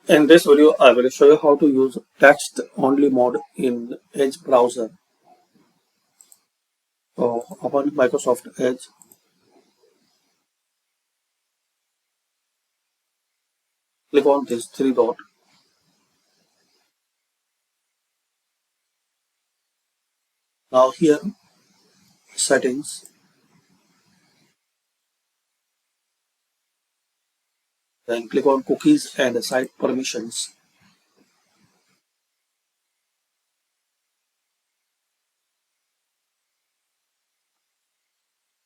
In this video, I will show you how to use text-only mode in Edge browser. So open Microsoft Edge, click on this three dot. Now here, settings, then click on cookies and site permissions.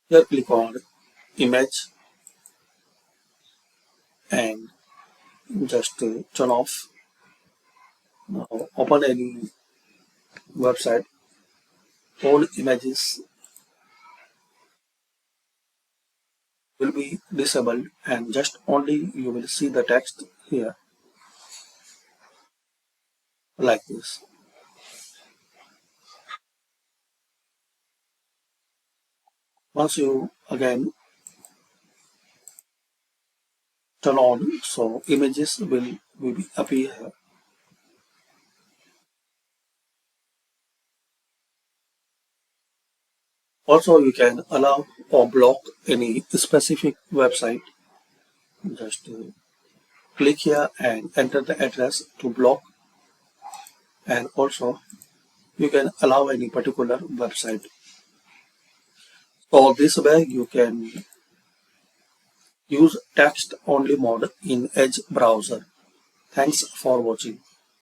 Here click on image and just turn off. Now open any website, all images will be disabled and just only you will see the text here like this. Once you again turn on, so images will appear here. Also, you can allow or block any specific website. Just click here and enter the address to block, and also you can allow any particular website. So this way you can use text only mode in Edge browser. Thanks for watching.